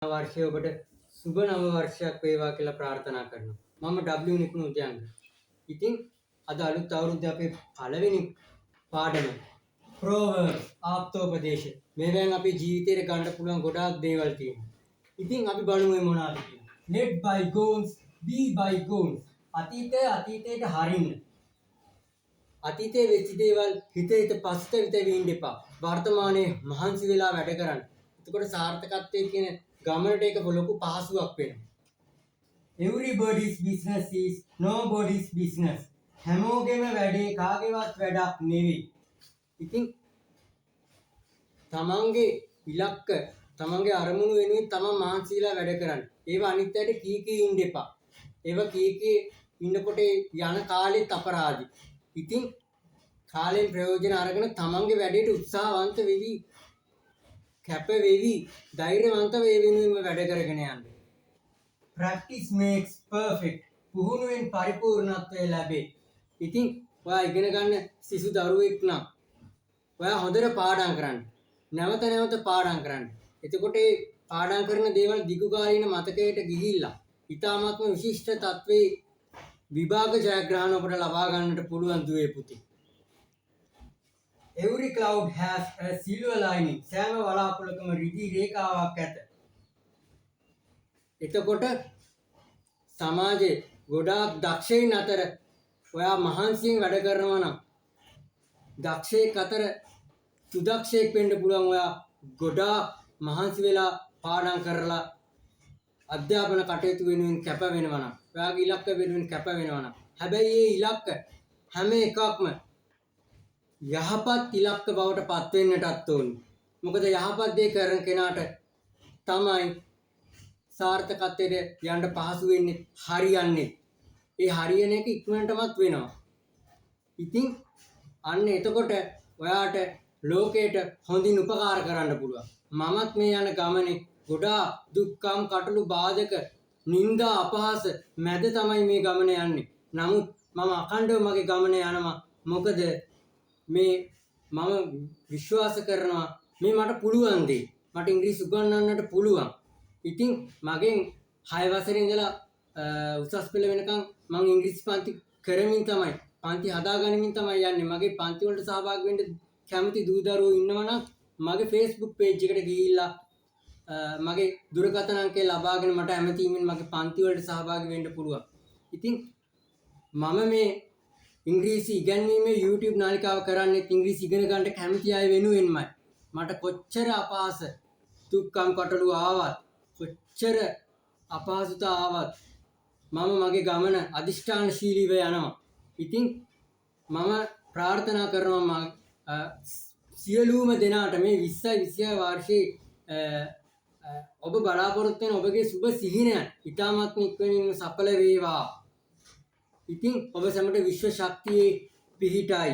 වර්ෂය ඔබට සුබ නව වර්ෂයක් වේවා කියලා ප්‍රාර්ථනා කරනවා. මම W නිකුණු උදයන්ග. ඉතින් අද අලුත් අවුරුද්දේ අපේ පළවෙනි පාඩම ප්‍රෝවර්බ් ආප්තෝපදේශ. මේවෙන් අපේ ජීවිතේට ගන්න පුළුවන් ගොඩාක් දේවල් තියෙනවා. ඉතින් අපි බලමු මේ මොනවද කියලා. Let bygones be bygones. අතීතයට හරින්න. අතීතයේ වෙච්ච දේවල් හිත පස්සට විඳින්න එපා. වර්තමානයේ මහන්සි වෙලා වැඩ කරන්න. එතකොට සාර්ථකත්වයේ කියන ගමනට ඒක ලොකු පහසුවක් වෙනවා. Everybody's business is nobody's business. හැමෝගෙම වැඩේ කාගේවත් වැඩක් නෙවෙයි. ඉතින් තමන්ගේ ඉලක්ක තමන්ගේ අරමුණු වෙනුවෙන් තමන් මහන්සිලා වැඩ කරන්න. ඒව අනිත් අයට කී ඉන්න එපා. ඒව කී ඉන්නකොට යන කාලෙත් අපරාධි. ඉතින් කාලෙන් ප්‍රයෝජන අරගෙන තමන්ගේ වැඩේට උත්සාහවන්ත වෙවි, කැප වෙවි, ධෛර්යවන්ත වෙනුවෙන්ම වැඩ කරගෙන යන්න. Practice makes perfect. පුහුණුවෙන් පරිපූර්ණත්වය ලැබේ. ඉතින් ඔයා ඉගෙන ගන්න සිසු දරුවෙක් නම් ඔයා හොඳට පාඩම් කරන්න. නැවත නැවත පාඩම් කරන්න. එතකොට ඒ පාඩම් කරන දේවල් දිගු කාලීන මතකයට ගිහිල්ලා ඊටාත්ම විශිෂ්ට තත්ත්වේ විභාග ජයග්‍රහණ ඔබට ලබා ගන්නට පුළුවන් දුවේ පුතේ. Every cloud has a silver lining. සෑම වලාකුළකම රිදී රේඛාවක් ඇත. එතකොට සමාජයේ ගොඩාක් දක්ෂයින් අතර ඔයා මහන්සියෙන් වැඩ කරනවා නම් දක්ෂයෙක් අතර සුදක්ෂයෙක් වෙන්න පුළුවන්. ඔයා ගොඩාක් මහන්සි වෙලා පාඩම් කරලා අධ්‍යාපන කටයුතු වෙනුවෙන් කැප වෙනවා නම් ඔයාගේ ඉලක්ක වෙනුවෙන් කැප වෙනවා නම් හැබැයි මේ ඉලක්ක හැම එකක්ම යහපත් ඉලක්ක බවට පත් වෙන්නටත් ඕනේ. මොකද යහපත් දේ කරන කෙනාට තමයි සාර්ථකත්වයට යන්න පහසු වෙන්නේ, හරියන්නේ. ඒ හරියන එක ඉක්මනටමත් වෙනවා. ඉතින් අන්න එතකොට ඔයාට ලෝකයට හොඳින් උපකාර කරන්න පුළුවන්. මමත් මේ යන ගමනේ ගොඩාක් දුක්ඛම් කටළු බාධක නිന്ദා අපහාස මැද තමයි මේ ගමන යන්නේ. නමුත් මම අඛණ්ඩව මගේ ගමන යනවා. මොකද මේ මම විශ්වාස කරනවා මේ මට පුළුවන් දේ. මට ඉංග්‍රීසි උගන්වන්නට පුළුවන්. ඉතින් මගෙන් 6 වසරේ ඉඳලා උසස් පෙළ වෙනකන් මම ඉංග්‍රීසි පන්ති කරමින් තමයි, පන්ති හදාගනිමින් තමයි යන්නේ. මගේ පන්ති වලට සහභාගී වෙන්න කැමති දූ දරුවෝ ඉන්නවනම් මගේ Facebook page එකට ගිහිල්ලා මගේ දුරකථන අංකය ලබාගෙන මට ඇමතීමෙන් මගේ පන්ති වලට සහභාගී වෙන්න පුළුවන්. ඉතින් මම මේ ඉංග්‍රීසි ඉගෙනීමේ YouTube නාලිකාව කරන්නේ ඉංග්‍රීසි ඉගෙන ගන්න කැමති අය වෙනුවෙන්මයි. මට කොච්චර අපහාස දුක්ඛම් කටළු ආවත්, කොච්චර අපහසුතා ආවත් මම මගේ ගමන අදිෂ්ඨානශීලීව යනවා. ඉතින් මම ප්‍රාර්ථනා කරනවා සියලුම දෙනාට මේ 20 වර්ෂයේ ඔබ බලාපොරොත්තු වෙන ඔබගේ සුබ සිහිනය ඊටමත් ඉක්මනින්ම සඵල වේවා. ඉතින් ඔබ සැමට විශ්ව ශක්තියේ පිහිටයි.